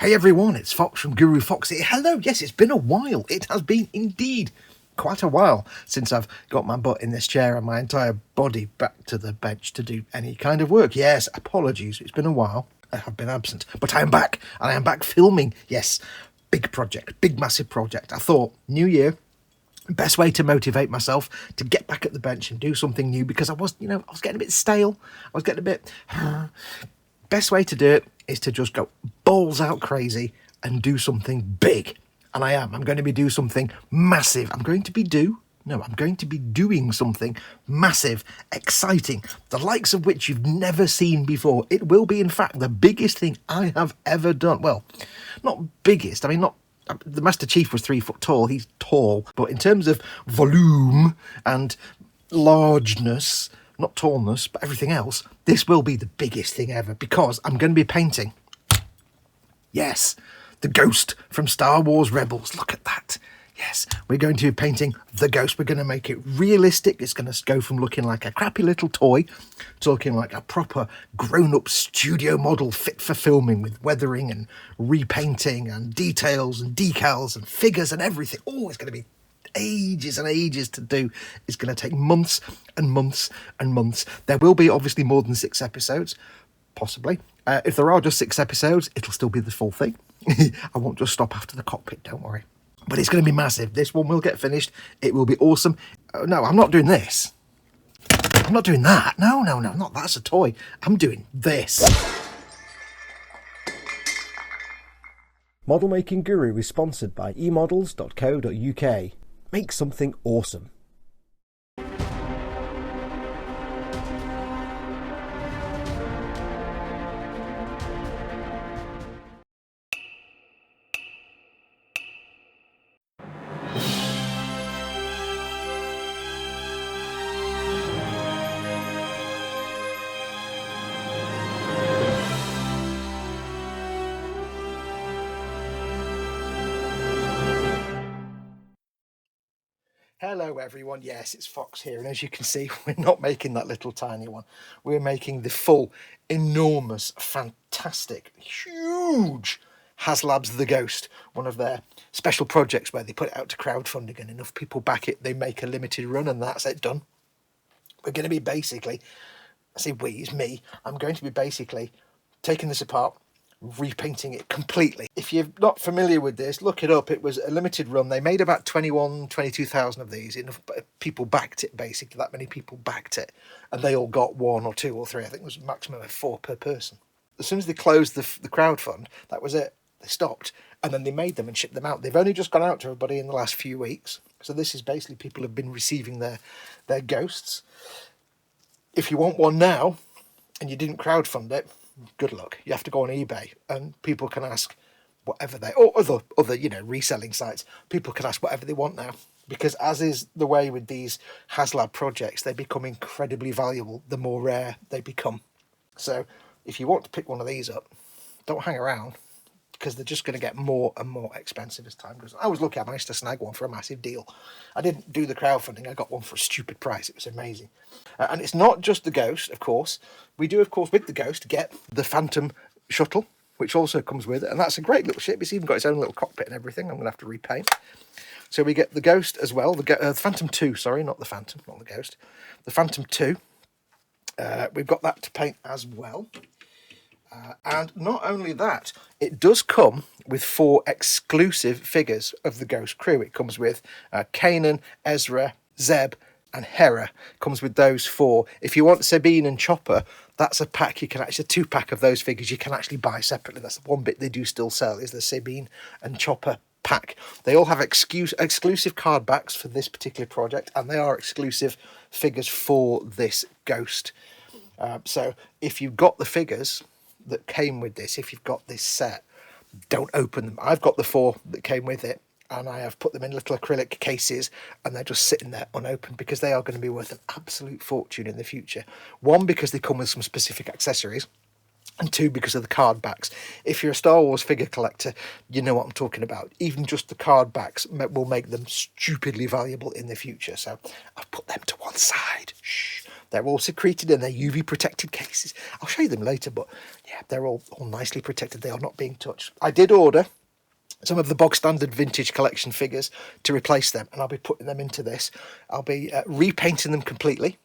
Hey everyone, it's Fox from gurufoxx here. Hello, yes, it's been a while. It has been indeed quite a while since I've got my butt in this chair and my entire body back to the bench to do any kind of work. Yes, apologies, it's been a while. I have been absent, but I am back, and I am back filming. Yes, big project, big massive project. I thought, new year, best way to motivate myself to get back at the bench and do something new, because I was getting a bit stale. I was getting a bit... Best way to do it is to just go balls out crazy and do something big. And I am. I'm going to be doing something massive. I'm going to be doing something massive, exciting, the likes of which you've never seen before. It will be, in fact, the biggest thing I have ever done. Well, not biggest. I mean, not... The Master Chief was 3 foot tall. He's tall. But in terms of volume and largeness... not tallness, but everything else, this will be the biggest thing ever, because I'm going to be painting, yes, the Ghost from Star Wars Rebels. Look at that. Yes, we're going to be painting the Ghost. We're going to make it realistic. It's going to go from looking like a crappy little toy to looking like a proper grown-up studio model fit for filming, with weathering and repainting and details and decals and figures and everything. Oh, it's going to be ages and ages to do. It's going to take months and months and months. There will be obviously more than 6 episodes, possibly. If there are just 6 episodes, it'll still be the full thing. I won't just stop after the Cockpit, don't worry. But it's going to be massive. This one will get finished. It will be awesome. No, I'm not doing this. I'm not doing that. No, not that's a toy. I'm doing this. Model Making Guru is sponsored by emodels.co.uk. Make something awesome. Hello everyone, yes, it's Fox here, and as you can see, we're not making that little tiny one. We're making the full, enormous, fantastic, huge Haslab's The Ghost, one of their special projects where they put it out to crowdfunding and enough people back it, they make a limited run, and that's it, done. We're going to be basically, I say we, it's me, I'm going to be basically taking this apart, repainting it completely. If you're not familiar with this, look it up. It was a limited run. They made about 22,000 of these. Enough people backed it, basically. That many people backed it, and they all got 1 or 2 or 3. I think it was a maximum of 4 per person. As soon as they closed the crowdfund, that was it. They stopped, and then they made them and shipped them out. They've only just gone out to everybody in the last few weeks. So this is basically people have been receiving their ghosts. If you want one now and you didn't crowdfund it, good luck. You have to go on eBay, and people can ask whatever they, or other reselling sites. People can ask whatever they want now, because as is the way with these Haslab projects, they become incredibly valuable the more rare they become. So if you want to pick one of these up, don't hang around, because they're just going to get more and more expensive as time goes on. I was lucky I managed to snag one for a massive deal. I didn't do the crowdfunding, I got one for a stupid price. It was amazing. And it's not just the Ghost, of course. We do, of course, with the Ghost, get the Phantom shuttle, which also comes with it. And that's a great little ship. It's even got its own little cockpit and everything. I'm going to have to repaint. So we get the Ghost as well. The Phantom 2, sorry, not the Phantom, not the Ghost. The Phantom 2. We've got that to paint as well. And not only that, it does come with 4 exclusive figures of the Ghost crew. It comes with Kanan, Ezra, Zeb, and Hera. Comes with those 4. If you want Sabine and Chopper, that's a pack. You can actually, a 2-pack of those figures you can actually buy separately. That's the one bit they do still sell, is the Sabine and Chopper pack. They all have exclusive card backs for this particular project, and they are exclusive figures for this Ghost. So if you've got the figures that came with this, if you've got this set, don't open them. I've got the 4 that came with it, and I have put them in little acrylic cases, and they're just sitting there unopened, because they are going to be worth an absolute fortune in the future. 1, because they come with some specific accessories, and 2, because of the card backs. If you're a Star Wars figure collector, you know what I'm talking about. Even just the card backs will make them stupidly valuable in the future. So I've put them to one side. Shh. They're all secreted in their UV protected cases. I'll show you them later, but yeah, they're all nicely protected. They are not being touched. I did order some of the bog standard vintage collection figures to replace them, and I'll be putting them into this. I'll be repainting them completely.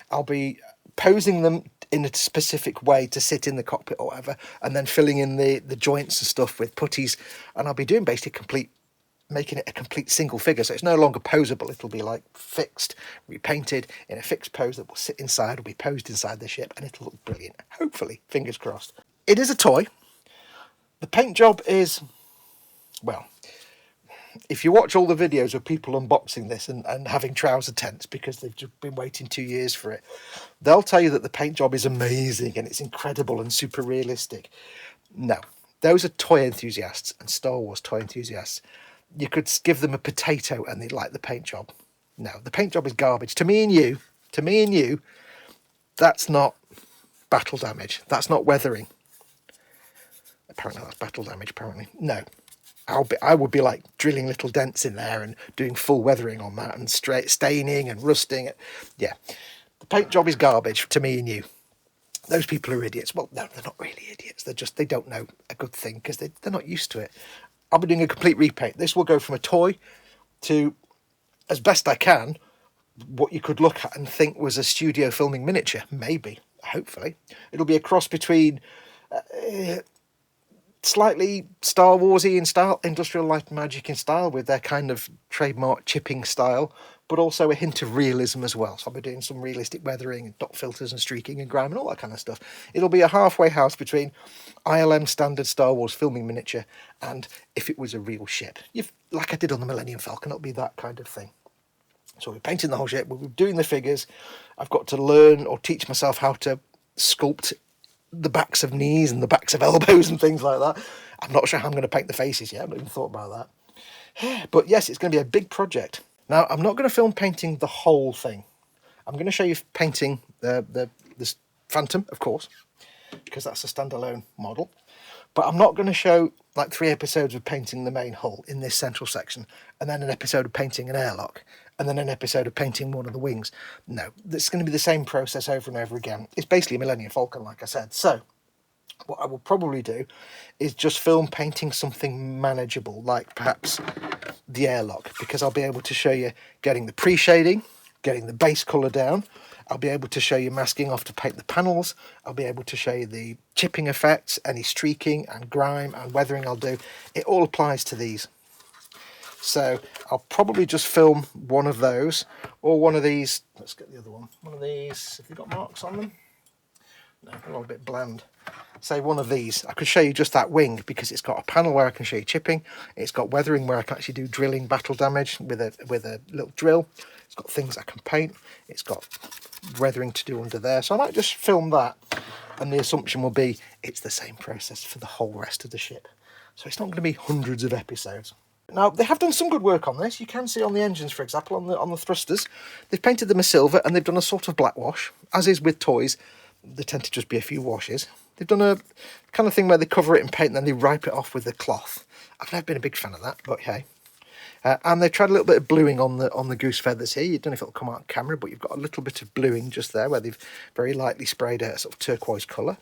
I'll be posing them in a specific way to sit in the cockpit or whatever, and then filling in the joints and stuff with putties, and I'll be doing basically making it a complete single figure, so it's no longer posable. It'll be like fixed, repainted in a fixed pose that will sit inside, will be posed inside the ship, and it'll look brilliant. Hopefully, fingers crossed. It is a toy. The paint job is, well, if you watch all the videos of people unboxing this and having trouser tents because they've just been waiting 2 years for it, they'll tell you that the paint job is amazing and it's incredible and super realistic. No, those are toy enthusiasts and Star Wars toy enthusiasts. You could give them a potato and they'd like the paint job. No, the paint job is garbage. To me and you, that's not battle damage. That's not weathering. Apparently that's battle damage, apparently. No. I would be like drilling little dents in there and doing full weathering on that and straight staining and rusting it. Yeah, the paint job is garbage to me and you. Those people are idiots. Well, no, they're not really idiots. They don't know a good thing because they're not used to it. I'll be doing a complete repaint. This will go from a toy to, as best I can, what you could look at and think was a studio filming miniature. Maybe, hopefully. It'll be a cross between slightly Star Warsy in style, Industrial Light and Magic in style, with their kind of trademark chipping style, but also a hint of realism as well. So I'll be doing some realistic weathering and dot filters and streaking and grime and all that kind of stuff. It'll be a halfway house between ILM standard Star Wars filming miniature and if it was a real ship. Like I did on the Millennium Falcon, it'll be that kind of thing. So we're painting the whole ship, we're doing the figures. I've got to learn or teach myself how to sculpt the backs of knees and the backs of elbows and things like that. I'm not sure how I'm going to paint the faces yet. I've not even thought about that. But yes, it's going to be a big project. Now, I'm not going to film painting the whole thing. I'm going to show you painting this Phantom, of course, because that's a standalone model. But I'm not going to show like 3 episodes of painting the main hull in this central section, and then an episode of painting an airlock, and then an episode of painting one of the wings. No, it's going to be the same process over and over again. It's basically a Millennium Falcon, like I said. So what I will probably do is just film painting something manageable, like perhaps the airlock, because I'll be able to show you getting the pre-shading, getting the base colour down. I'll be able to show you masking off to paint the panels. I'll be able to show you the chipping effects, any streaking and grime and weathering I'll do. It all applies to these. So I'll probably just film one of those or one of these. Let's get the other one. One of these. Have you got marks on them? No, they're all a bit bland. Say one of these. I could show you just that wing because it's got a panel where I can show you chipping. It's got weathering where I can actually do drilling battle damage with a little drill. It's got things I can paint. It's got weathering to do under there. So I might just film that, and the assumption will be it's the same process for the whole rest of the ship. So it's not going to be hundreds of episodes. Now, they have done some good work on this. You can see on the engines, for example, on the thrusters, they've painted them a silver and they've done a sort of black wash. As is with toys, there tend to just be a few washes. They've done a kind of thing where they cover it in paint and then they wipe it off with the cloth. I've never been a big fan of that, but hey. And they've tried a little bit of bluing on the goose feathers here. You don't know if it'll come out on camera, but you've got a little bit of bluing just there where they've very lightly sprayed a sort of turquoise colour.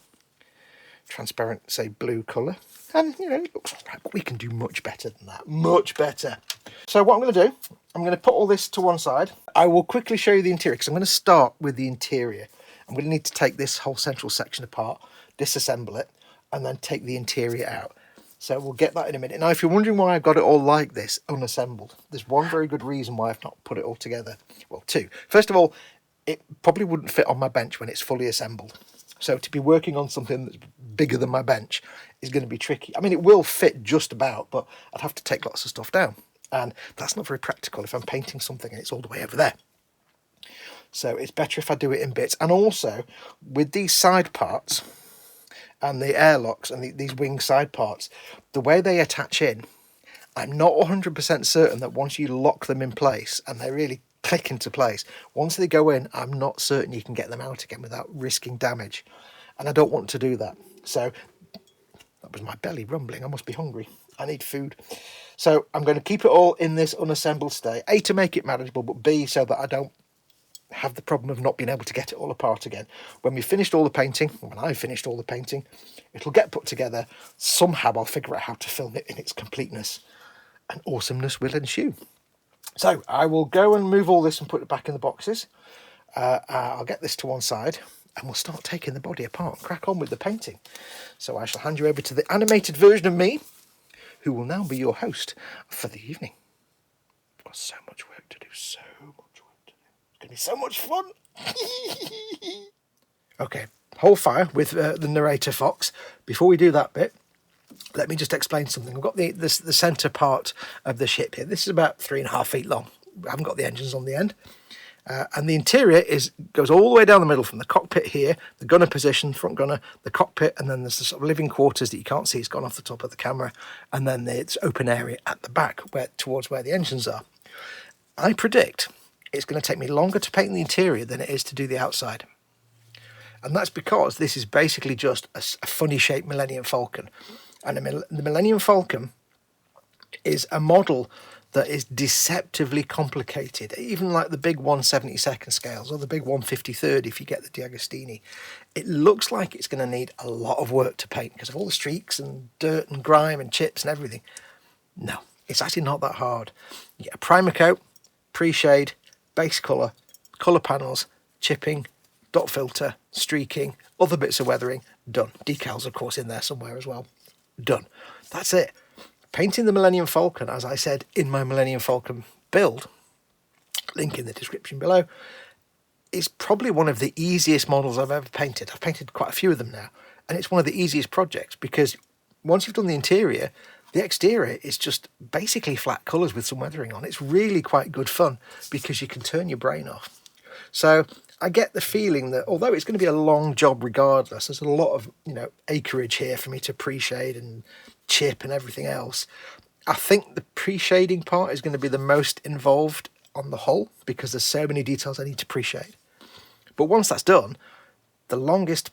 Transparent, say, blue colour. And, you know, it looks all right, but we can do much better than that. Much better. So what I'm going to do, I'm going to put all this to one side. I will quickly show you the interior, because I'm going to start with the interior. I'm going to need to take this whole central section apart, disassemble it, and then take the interior out. So we'll get that in a minute. Now, if you're wondering why I've got it all like this, unassembled, there's one very good reason why I've not put it all together. Well, two. First of all, it probably wouldn't fit on my bench when it's fully assembled. So to be working on something that's bigger than my bench is going to be tricky. I mean, it will fit just about, but I'd have to take lots of stuff down. And that's not very practical if I'm painting something and it's all the way over there. So it's better if I do it in bits. And also, with these side parts and the airlocks and these wing side parts, the way they attach in, I'm not 100% certain that once you lock them in place and they really click into place, once they go in, I'm not certain you can get them out again without risking damage. And I don't want to do that. So that was my belly rumbling. I must be hungry. I need food. So I'm going to keep it all in this unassembled state. A, to make it manageable, but B, so that I don't have the problem of not being able to get it all apart again. When we finished all the painting, when I finished all the painting, it'll get put together. Somehow I'll figure out how to film it in its completeness, and awesomeness will ensue. So I will go and move all this and put it back in the boxes. I'll get this to one side and we'll start taking the body apart and crack on with the painting. So I shall hand you over to the animated version of me, who will now be your host for the evening. I've got so much work to do, so much work to do. It's going to be so much fun. Okay, hold fire with the narrator Fox. Before we do that bit, let me just explain something. I've got the centre part of the ship here. This is about 3.5 feet long. I haven't got the engines on the end. And the interior goes all the way down the middle from the cockpit here, the gunner position, front gunner, the cockpit, and then there's the sort of living quarters that you can't see. It's gone off the top of the camera. And then it's open area at the back towards where the engines are. I predict it's going to take me longer to paint the interior than it is to do the outside. And that's because this is basically just a funny shaped Millennium Falcon. And the Millennium Falcon is a model that is deceptively complicated, even like the big 1/72 scales or the big 1/53 if you get the D'Agostini. It looks like it's going to need a lot of work to paint because of all the streaks and dirt and grime and chips and everything. No, it's actually not that hard. You get a primer coat, pre-shade, base colour, colour panels, chipping, dot filter, streaking, other bits of weathering, done. Decals, of course, in there somewhere as well. Done. That's it. Painting the Millennium Falcon, as I said in my Millennium Falcon build, link in the description below, is probably one of the easiest models I've ever painted. I've painted quite a few of them now, and it's one of the easiest projects because once you've done the interior, the exterior is just basically flat colours with some weathering on. It's really quite good fun because you can turn your brain off. So I get the feeling that although it's going to be a long job regardless, there's a lot of acreage here for me to pre-shade and chip and everything else. I think the pre-shading part is going to be the most involved on the whole because there's so many details I need to pre-shade. But once that's done, the longest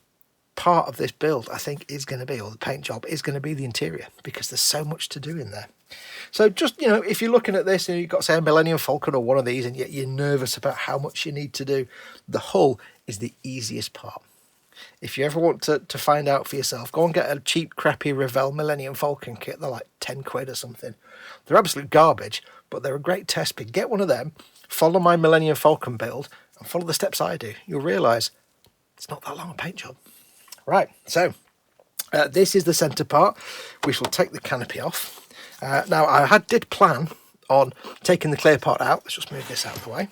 part of this build I think is going to be, or the paint job is going to be, the interior because there's so much to do in there. So just, if you're looking at this and you've got, say, a Millennium Falcon or one of these and yet you're nervous about how much you need to do, the hull is the easiest part. If you ever want to find out for yourself, go and get a cheap, crappy Revell Millennium Falcon kit. They're like 10 quid or something. They're absolute garbage, but they're a great test pick. Get one of them, follow my Millennium Falcon build, and follow the steps I do. You'll realise it's not that long a paint job. Right, so this is the centre part. We shall take the canopy off. Now, I did plan on taking the clear part out. Let's just move this out of the way.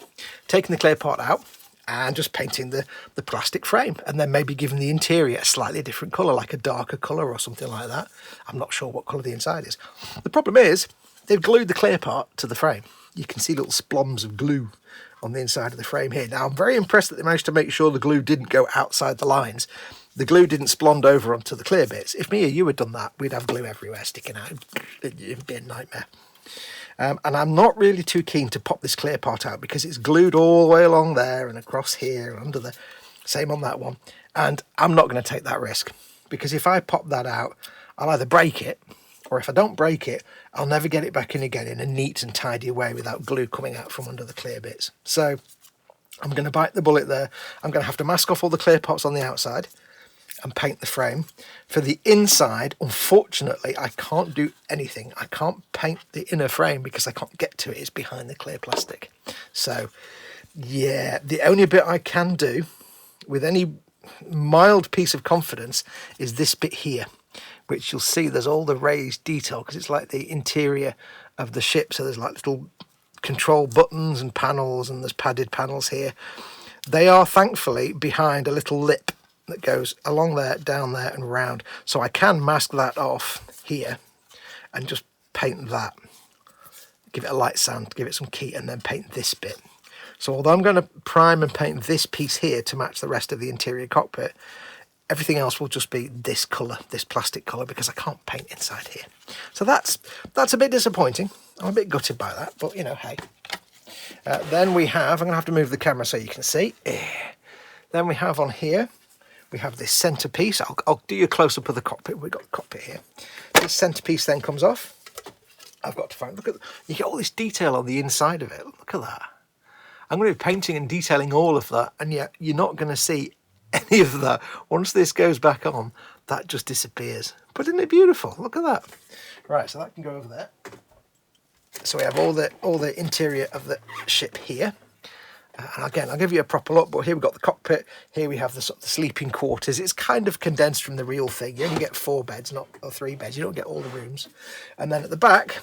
Taking the clear part out and just painting the plastic frame, and then maybe giving the interior a slightly different colour, like a darker colour or something like that. I'm not sure what colour the inside is. The problem is they've glued the clear part to the frame. You can see little splobs of glue on the inside of the frame here. Now, I'm very impressed that they managed to make sure the glue didn't go outside the lines. The glue didn't splond over onto the clear bits. If me or you had done that, we'd have glue everywhere sticking out. It'd be a nightmare. And I'm not really too keen to pop this clear part out because it's glued all the way along there and across here and under the same on that one. And I'm not going to take that risk because if I pop that out, I'll either break it, or if I don't break it, I'll never get it back in again in a neat and tidy way without glue coming out from under the clear bits. So I'm going to bite the bullet there. I'm going to have to mask off all the clear parts on the outside and paint the frame. For the inside, unfortunately, I can't do anything. I can't paint the inner frame because I can't get to it. It's behind the clear plastic. So, yeah, the only bit I can do with any mild piece of confidence is this bit here, which you'll see there's all the raised detail because it's like the interior of the ship. So there's like little control buttons and panels, and there's padded panels here. They are thankfully behind a little lip that goes along there, down there and round. So I can mask that off here and just paint that. Give it a light sand, give it some key, and then paint this bit. So although I'm going to prime and paint this piece here to match the rest of the interior cockpit, everything else will just be this colour, this plastic colour, because I can't paint inside here. So that's a bit disappointing. I'm a bit gutted by that, but hey. Then we have, I'm going to have to move the camera so you can see. Then we have on here, we have this centrepiece. I'll do you a close-up of the cockpit. We've got the cockpit here. This centrepiece then comes off. I've got to find, look at, you get all this detail on the inside of it. Look at that. I'm going to be painting and detailing all of that, and yet you're not going to see any of that. Once this goes back on, that just disappears. But isn't it beautiful? Look at that. Right, so that can go over there. So we have all the interior of the ship here. And again, I'll give you a proper look, but here we've got the cockpit. Here we have the sort of the sleeping quarters. It's kind of condensed from the real thing. You only get 4 beds, not or 3 beds. You don't get all the rooms. And then at the back,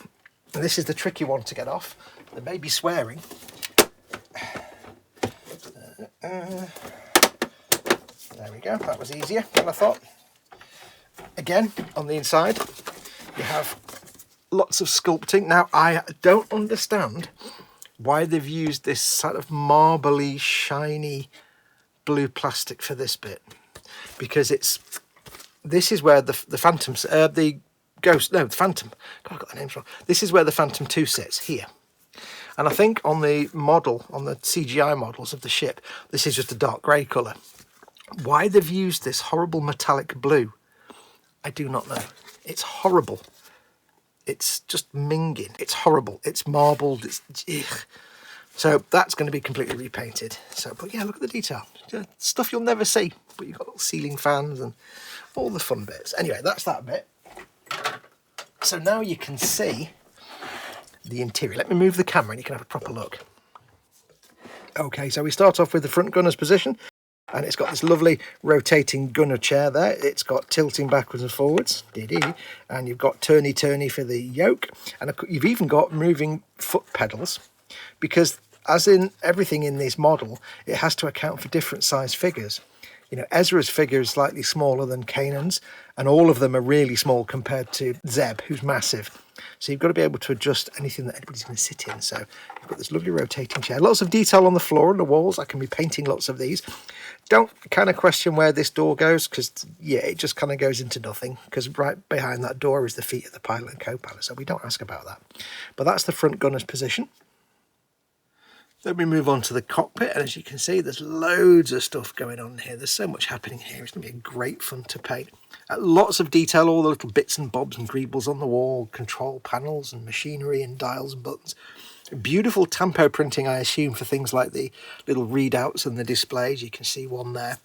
and this is the tricky one to get off. There may be swearing. There we go. That was easier than I thought. Again, on the inside, you have lots of sculpting. Now, I don't understand why they've used this sort of marbly, shiny blue plastic for this bit, because this is where the Phantom, the Ghost, no, the Phantom, God, I got the names wrong. This is where the Phantom 2 sits, here. And I think on the model, on the CGI models of the ship, this is just a dark grey colour. Why they've used this horrible metallic blue, I do not know. It's horrible. It's just minging. It's horrible. It's marbled. It's ugh. So that's going to be completely repainted. So, but yeah, look at the detail. Stuff you'll never see. But you've got little ceiling fans and all the fun bits. Anyway, that's that bit. So now you can see the interior. Let me move the camera and you can have a proper look. Okay, so we start off with the front gunner's position. And it's got this lovely rotating gunner chair there. It's got tilting backwards and forwards. And you've got turny for the yoke. And you've even got moving foot pedals. Because as in everything in this model, it has to account for different size figures. You know, Ezra's figure is slightly smaller than Kanan's. And all of them are really small compared to Zeb, who's massive. So you've got to be able to adjust anything that anybody's going to sit in. So you've got this lovely rotating chair. Lots of detail on the floor and the walls. I can be painting lots of these. Don't kind of question where this door goes, because, yeah, it just kind of goes into nothing, because right behind that door is the feet of the pilot and co-pilot, so we don't ask about that. But that's the front gunner's position. Then we move on to the cockpit, and as you can see, there's loads of stuff going on here. There's so much happening here. It's going to be great fun to paint. Lots of detail, all the little bits and bobs and greebles on the wall, control panels and machinery and dials and buttons. Beautiful tampo printing, I assume, for things like the little readouts and the displays. You can see one there.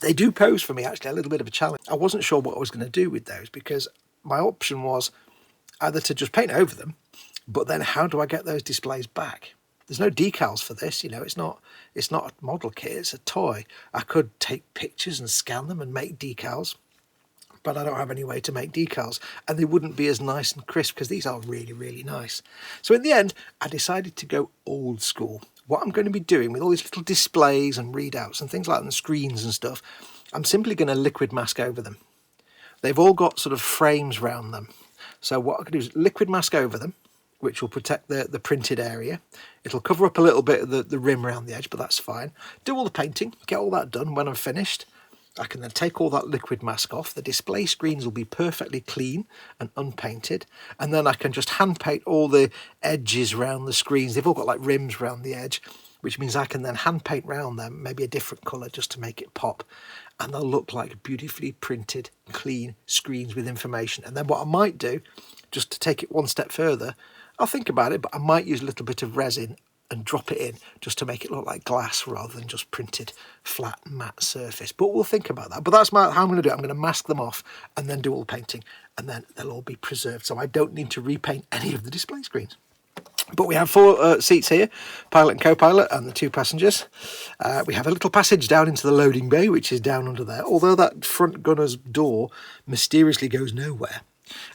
They do pose for me, actually, a little bit of a challenge. I wasn't sure what I was going to do with those, because my option was either to just paint over them, but then how do I get those displays back? There's no decals for this, you know, it's not a model kit, it's a toy. I could take pictures and scan them and make decals, but I don't have any way to make decals, and they wouldn't be as nice and crisp, because these are really, really nice. So in the end, I decided to go old school. What I'm going to be doing with all these little displays and readouts and things like that, and screens and stuff, I'm simply going to liquid mask over them. They've all got sort of frames around them. So what I can do is liquid mask over them, which will protect the printed area. It'll cover up a little bit of the rim around the edge, but that's fine. Do all the painting, get all that done. When I'm finished, I can then take all that liquid mask off. The display screens will be perfectly clean and unpainted. And then I can just hand paint all the edges around the screens. They've all got like rims around the edge, which means I can then hand paint around them, maybe a different colour just to make it pop. And they'll look like beautifully printed, clean screens with information. And then what I might do, just to take it one step further, I'll think about it, but I might use a little bit of resin and drop it in just to make it look like glass rather than just printed flat matte surface. But we'll think about that. But that's how I'm going to do it. I'm going to mask them off and then do all the painting, and then they'll all be preserved, so I don't need to repaint any of the display screens. But we have 4 seats here, pilot and co-pilot, and the 2 passengers. We have a little passage down into the loading bay, which is down under there, although that front gunner's door mysteriously goes nowhere.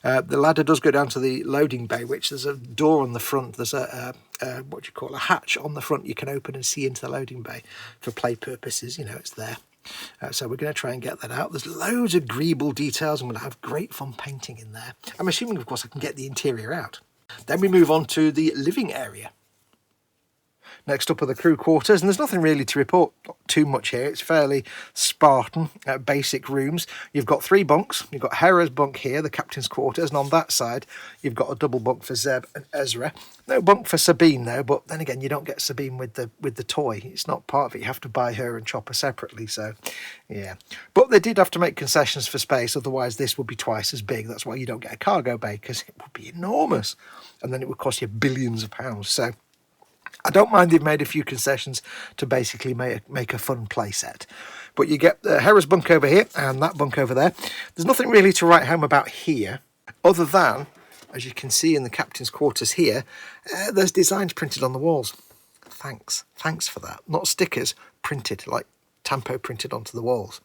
The ladder does go down to the loading bay, which there's a door on the front. There's a hatch on the front you can open and see into the loading bay for play purposes. You know, it's there. So we're going to try and get that out. There's loads of greeble details. I'm going to have great fun painting in there. I'm assuming, of course, I can get the interior out. Then we move on to the living area. Next up are the crew quarters, and there's nothing really to report too much here. It's fairly Spartan, basic rooms. You've got 3 bunks. You've got Hera's bunk here, the captain's quarters, and on that side you've got a double bunk for Zeb and Ezra. No bunk for Sabine though, but then again, you don't get Sabine with the toy. It's not part of it. You have to buy her and Chopper separately, so yeah. But they did have to make concessions for space, otherwise this would be twice as big. That's why you don't get a cargo bay, because it would be enormous, and then it would cost you billions of pounds. So I don't mind they've made a few concessions to basically make a fun playset. But you get the Hera's bunk over here and that bunk over there. There's nothing really to write home about here, other than, as you can see in the captain's quarters here, there's designs printed on the walls. Thanks for that. Not stickers, printed, like Tampo printed onto the walls.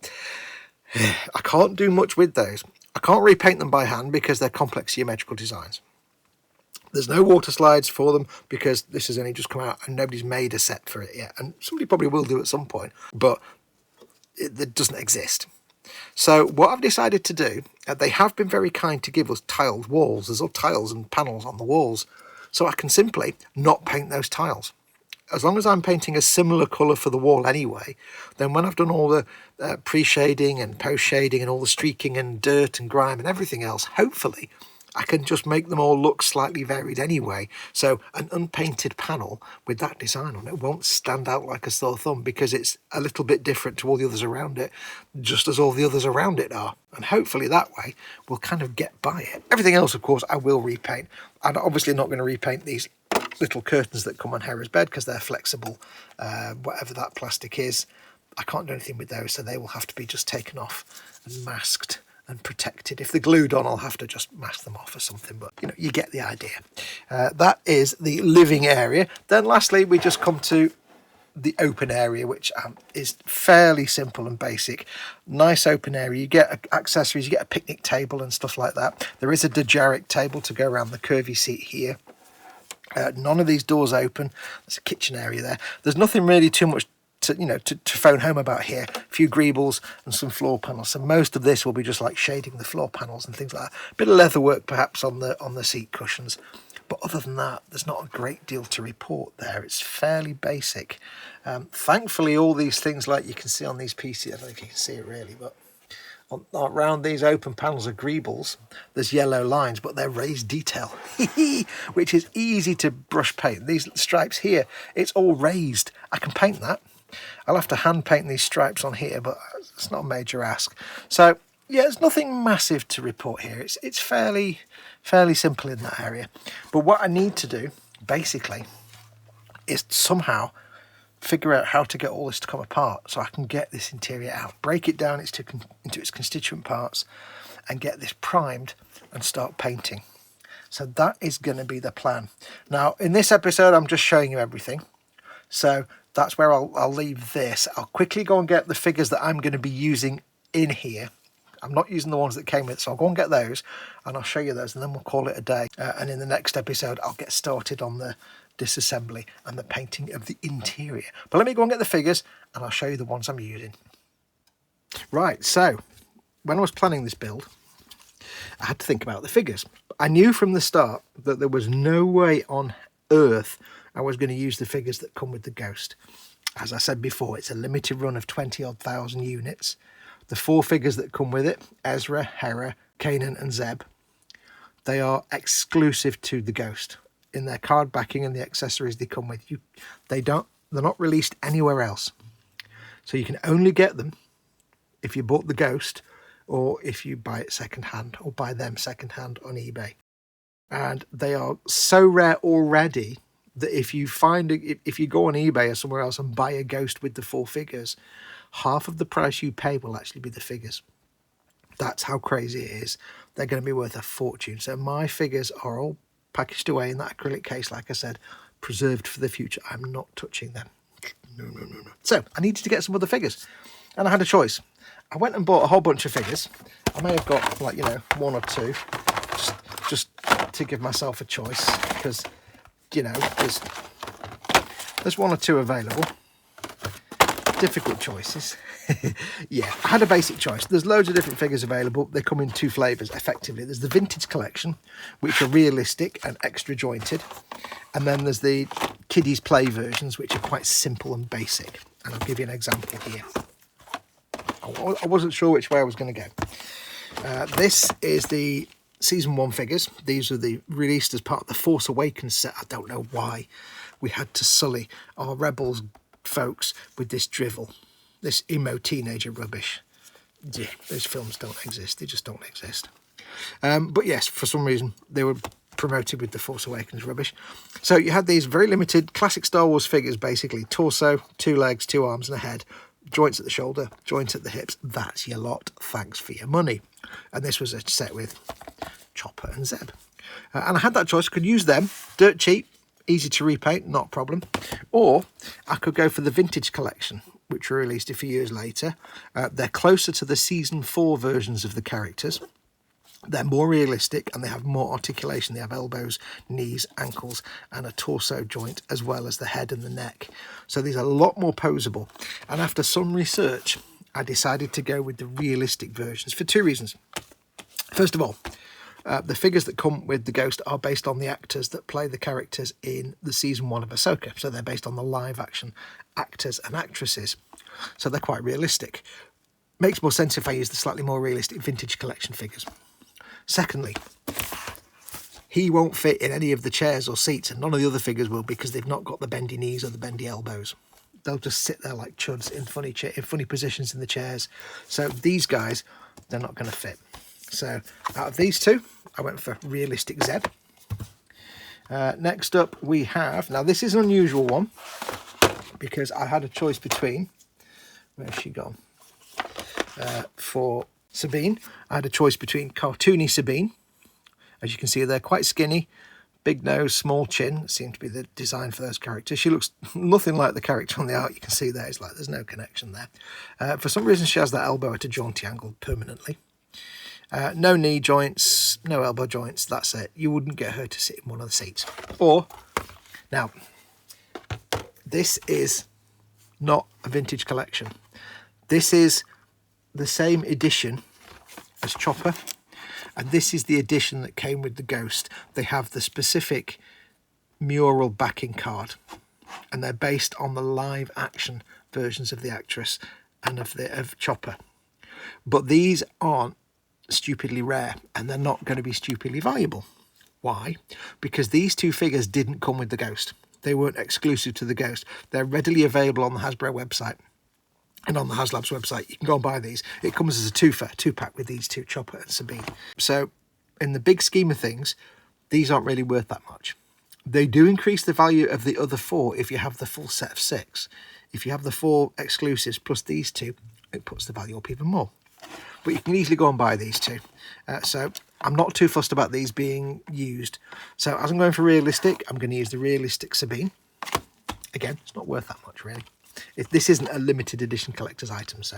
I can't do much with those. I can't repaint them by hand because they're complex geometrical designs. There's no water slides for them because this has only just come out and nobody's made a set for it yet. And somebody probably will do at some point, but it doesn't exist. So what I've decided to do, they have been very kind to give us tiled walls. There's all tiles and panels on the walls. So I can simply not paint those tiles. As long as I'm painting a similar colour for the wall anyway, then when I've done all the pre-shading and post-shading and all the streaking and dirt and grime and everything else, hopefully I can just make them all look slightly varied anyway. So an unpainted panel with that design on it won't stand out like a sore thumb because it's a little bit different to all the others around it, just as all the others around it are. And hopefully that way we'll kind of get by it. Everything else, of course, I will repaint. I'm obviously not going to repaint these little curtains that come on Hera's bed because they're flexible, whatever that plastic is. I can't do anything with those, so they will have to be just taken off and masked and protected. If they're glued on, I'll have to just mask them off or something, but you know, you get the idea. That is the living area. Then lastly, we just come to the open area, which is fairly simple and basic. Nice open area. You get accessories, you get a picnic table and stuff like that. There is a idiotic table to go around the curvy seat here. None of these doors open. There's a kitchen area there. There's nothing really too much to phone home about here. A few greebles and some floor panels. So most of this will be just like shading the floor panels and things like that. A bit of leather work perhaps on the seat cushions. But other than that, there's not a great deal to report there. It's fairly basic. Thankfully, all these things, like you can see on these pieces, I don't know if you can see it really, but around these open panels of greebles, there's yellow lines, but they're raised detail, which is easy to brush paint. These stripes here, it's all raised. I can paint that. I'll have to hand paint these stripes on here, but it's not a major ask. So yeah, there's nothing massive to report here. It's fairly simple in that area. But what I need to do, basically, is somehow figure out how to get all this to come apart so I can get this interior out, break it down into its constituent parts and get this primed and start painting. So that is going to be the plan. Now, in this episode, I'm just showing you everything. So that's where I'll leave this. I'll quickly go and get the figures that I'm going to be using in here. I'm not using the ones that came with it, so I'll go and get those and I'll show you those and then we'll call it a day. And in the next episode, I'll get started on the disassembly and the painting of the interior. But let me go and get the figures and I'll show you the ones I'm using. Right, so when I was planning this build, I had to think about the figures. I knew from the start that there was no way on earth I was going to use the figures that come with the Ghost. As I said before, it's a limited run of 20-odd thousand units. The 4 figures that come with it, Ezra, Hera, Kanan and Zeb, they are exclusive to the Ghost. In their card backing and the accessories they come with, they're not released anywhere else. So you can only get them if you bought the Ghost or if you buy it secondhand or buy them secondhand on eBay. And they are so rare already that if you go on eBay or somewhere else and buy a Ghost with the 4 figures, half of the price you pay will actually be the figures. That's how crazy it is. They're going to be worth a fortune. So my figures are all packaged away in that acrylic case, like I said, preserved for the future. I'm not touching them. No. So I needed to get some other figures and I had a choice. I went and bought a whole bunch of figures. I may have got 1 or 2 just to give myself a choice because there's 1 or 2 available. Difficult choices. Yeah, I had a basic choice. There's loads of different figures available. They come in 2 flavours effectively. There's the Vintage Collection, which are realistic and extra jointed, and then there's the kiddies play versions, which are quite simple and basic. And I'll give you an example here. I wasn't sure which way I was going to go. This is the season 1 figures. These are the released as part of the Force Awakens set. I don't know why we had to sully our Rebels folks with this drivel, this emo teenager rubbish. Yeah, those films don't exist. They just don't exist. But yes, for some reason they were promoted with the Force Awakens rubbish. So you had these very limited classic Star Wars figures, basically. Torso, 2 legs, 2 arms and a head. Joints at the shoulder, joints at the hips. That's your lot. Thanks for your money. And this was a set with Chopper and Zeb. And I had that choice. I could use them. Dirt cheap. Easy to repaint. Not a problem. Or I could go for the Vintage Collection, which were released a few years later. They're closer to the Season 4 versions of the characters. They're more realistic and they have more articulation. They have elbows, knees, ankles and a torso joint as well as the head and the neck. So these are a lot more poseable. And after some research, I decided to go with the realistic versions for 2 reasons. First of all, the figures that come with the Ghost are based on the actors that play the characters in the Season 1 of Ahsoka. So they're based on the live action actors and actresses. So they're quite realistic. Makes more sense if I use the slightly more realistic Vintage Collection figures. Secondly, he won't fit in any of the chairs or seats, and none of the other figures will because they've not got the bendy knees or the bendy elbows. They'll just sit there like chuds in funny positions in the chairs. So these guys, they're not going to fit. So out of these 2, I went for realistic Zeb. Next up we have, now this is an unusual one because I had a choice between, where's she gone? For Sabine, I had a choice between cartoony Sabine. As you can see, they're quite skinny, big nose, small chin. Seems to be the design for those characters. She looks nothing like the character on the art. You can see there, it's like there's no connection there. For some reason, she has that elbow at a jaunty angle permanently. No knee joints, no elbow joints. That's it. You wouldn't get her to sit in one of the seats. Or, now, this is not a Vintage Collection. This is the same edition as Chopper, and this is the edition that came with the Ghost. They have the specific mural backing card, and they're based on the live action versions of the actress and of Chopper. But these aren't stupidly rare, and they're not going to be stupidly valuable. Why? Because these 2 figures didn't come with the Ghost. They weren't exclusive to the Ghost. They're readily available on the Hasbro website. And on the Haslab's website, you can go and buy these. It comes as a 2-pack with these 2, Chopper and Sabine. So, in the big scheme of things, these aren't really worth that much. They do increase the value of the other 4 if you have the full set of 6. If you have the 4 exclusives plus these 2, it puts the value up even more. But you can easily go and buy these 2. So, I'm not too fussed about these being used. So, as I'm going for realistic, I'm going to use the realistic Sabine. Again, it's not worth that much, really. This isn't a limited edition collector's item, so.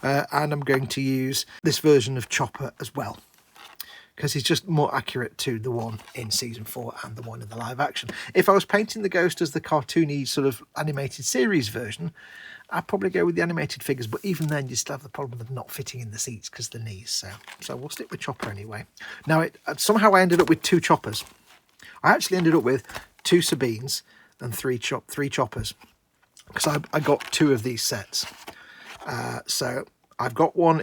And I'm going to use this version of Chopper as well, because he's just more accurate to the one in Season 4 and the one in the live action. If I was painting the Ghost as the cartoony sort of animated series version, I'd probably go with the animated figures, but even then you still have the problem of not fitting in the seats because of the knees. So we'll stick with Chopper anyway. Now, somehow I ended up with 2 Choppers. I actually ended up with 2 Sabines and 3 Choppers, because I got 2 of these sets. So I've got one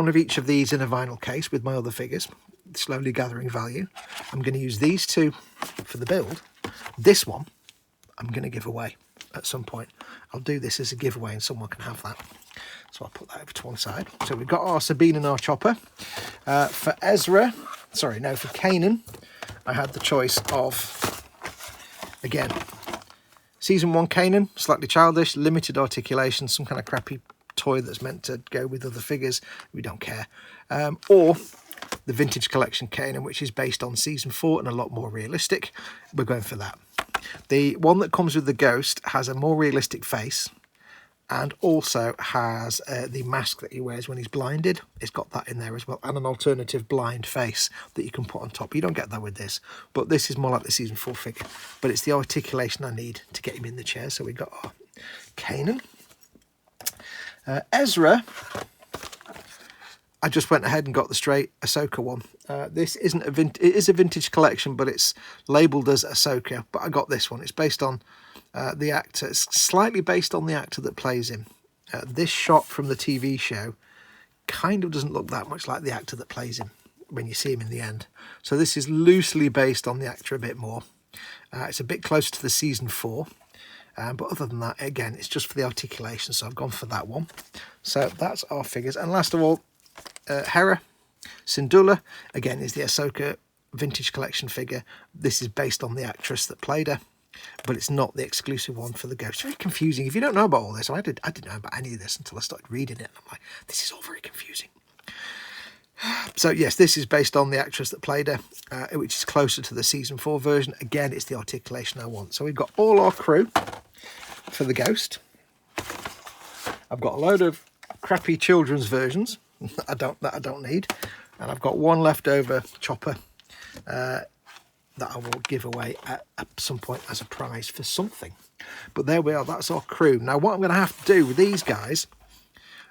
of each of these in a vinyl case with my other figures, slowly gathering value. I'm going to use these 2 for the build. This one I'm going to give away at some point. I'll do this as a giveaway and someone can have that. So I'll put that over to one side. So we've got our Sabine and our Chopper. For Kanan, I had the choice of, again, Season 1 Kanan, slightly childish, limited articulation, some kind of crappy toy that's meant to go with other figures. We don't care. Or the Vintage Collection Kanan, which is based on Season 4 and a lot more realistic. We're going for that. The one that comes with the Ghost has a more realistic face and also has the mask that he wears when he's blinded. It's got that in there as well, and an alternative blind face that you can put on top. You don't get that with this, but this is more like the Season 4 figure. But it's the articulation I need to get him in the chair. So we've got our Kanan. Ezra, I just went ahead and got the straight Ahsoka one. This isn't it is a Vintage Collection, but it's labelled as Ahsoka. But I got this one. It's based on the actor. It's slightly based on the actor that plays him. This shot from the TV show kind of doesn't look that much like the actor that plays him when you see him in the end. So this is loosely based on the actor a bit more. It's a bit closer to the Season 4. But other than that, again, it's just for the articulation. So I've gone for that one. So that's our figures. And last of all, Hera Syndulla, again, is the Ahsoka Vintage Collection figure. This is based on the actress that played her, but it's not the exclusive one for the ghost. It's very confusing. If you don't know about all this, I didn't know about any of this until I started reading it. I'm like, this is all very confusing. So yes, this is based on the actress that played her, which is closer to the season 4 version. Again, it's the articulation I want. So we've got all our crew for the ghost. I've got a load of crappy children's versions that I don't need, and I've got one leftover chopper that I will give away at some point as a prize for something. But there we are, that's our crew. Now what I'm going to have to do with these guys,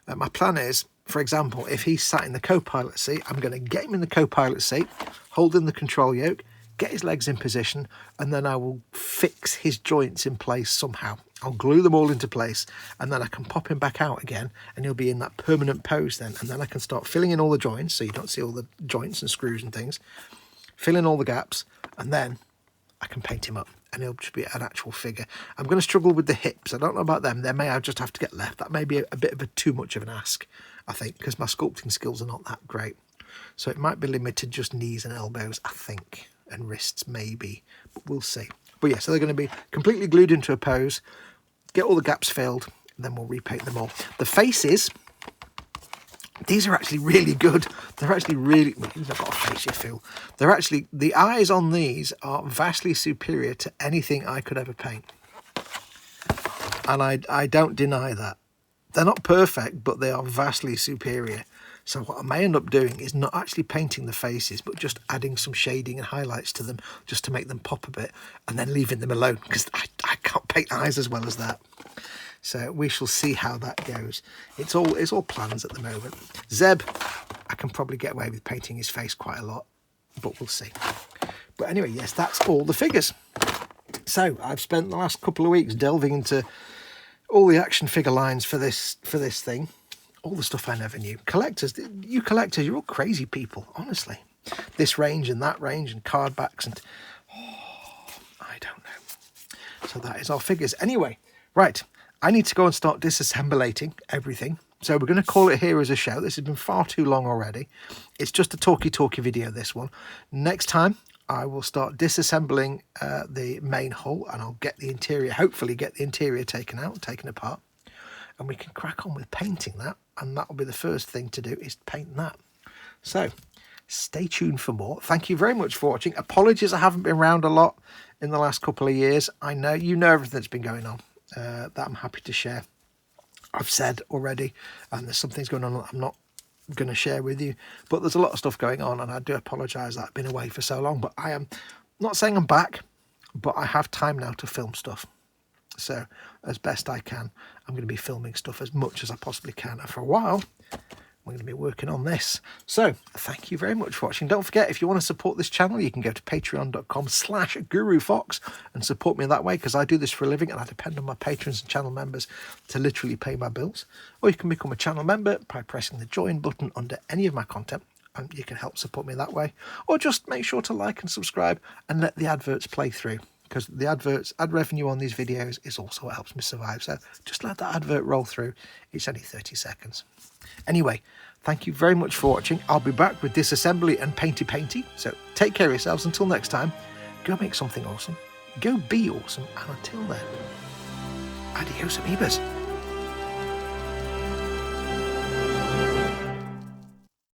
my plan is, for example, if he's sat in the co-pilot seat, I'm going to get him in the co-pilot seat, holding the control yoke, get his legs in position, and then I will fix his joints in place somehow. I'll glue them all into place, and then I can pop him back out again, and he'll be in that permanent pose then. And then I can start filling in all the joints, so you don't see all the joints and screws and things. Fill in all the gaps, and then I can paint him up, and he'll just be an actual figure. I'm going to struggle with the hips. I don't know about them. They may just have to get left. That may be a bit of a too much of an ask, I think, because my sculpting skills are not that great. So it might be limited just knees and elbows, I think, and wrists maybe, but we'll see. But yeah, so they're going to be completely glued into a pose, get all the gaps filled, and then we'll repaint them all. The faces, these are actually really good. They're actually really, well, they've got a face, you feel. They're actually, the eyes on these are vastly superior to anything I could ever paint. And I don't deny that. They're not perfect, but they are vastly superior. So what I may end up doing is not actually painting the faces, but just adding some shading and highlights to them just to make them pop a bit, and then leaving them alone, because I can't paint eyes as well as that. So we shall see how that goes. It's all plans at the moment. Zeb, I can probably get away with painting his face quite a lot, but we'll see. But anyway, yes, that's all the figures. So I've spent the last couple of weeks delving into all the action figure lines for this thing. All the stuff I never knew. Collectors, you collectors, you're all crazy people, honestly. This range and that range and card backs and... oh, I don't know. So that is our figures. Anyway, right, I need to go and start disassembling everything. So we're going to call it here as a show. This has been far too long already. It's just a talky video, this one. Next time, I will start disassembling the main hull, and I'll get the interior, hopefully get the interior taken out, taken apart. And we can crack on with painting that, and that will be the first thing to do, is paint that. So stay tuned for more. Thank you very much for watching. Apologies I haven't been around a lot in the last couple of years. I know you know everything that's been going on that I'm happy to share. I've said already, and there's some things going on that I'm not going to share with you, but there's a lot of stuff going on, and I do apologise that I've been away for so long. But I am not saying I'm back, but I have time now to film stuff. So as best I can, I'm going to be filming stuff as much as I possibly can. And for a while, we're going to be working on this. So thank you very much for watching. Don't forget, if you want to support this channel, you can go to patreon.com/gurufoxx and support me that way, because I do this for a living and I depend on my patrons and channel members to literally pay my bills. Or you can become a channel member by pressing the join button under any of my content, and you can help support me that way. Or just make sure to like and subscribe and let the adverts play through, because the ad revenue on these videos is also what helps me survive. So just let that advert roll through. It's only 30 seconds. Anyway, thank you very much for watching. I'll be back with disassembly and painty. So take care of yourselves. Until next time, go make something awesome. Go be awesome. And until then, adios amoebas.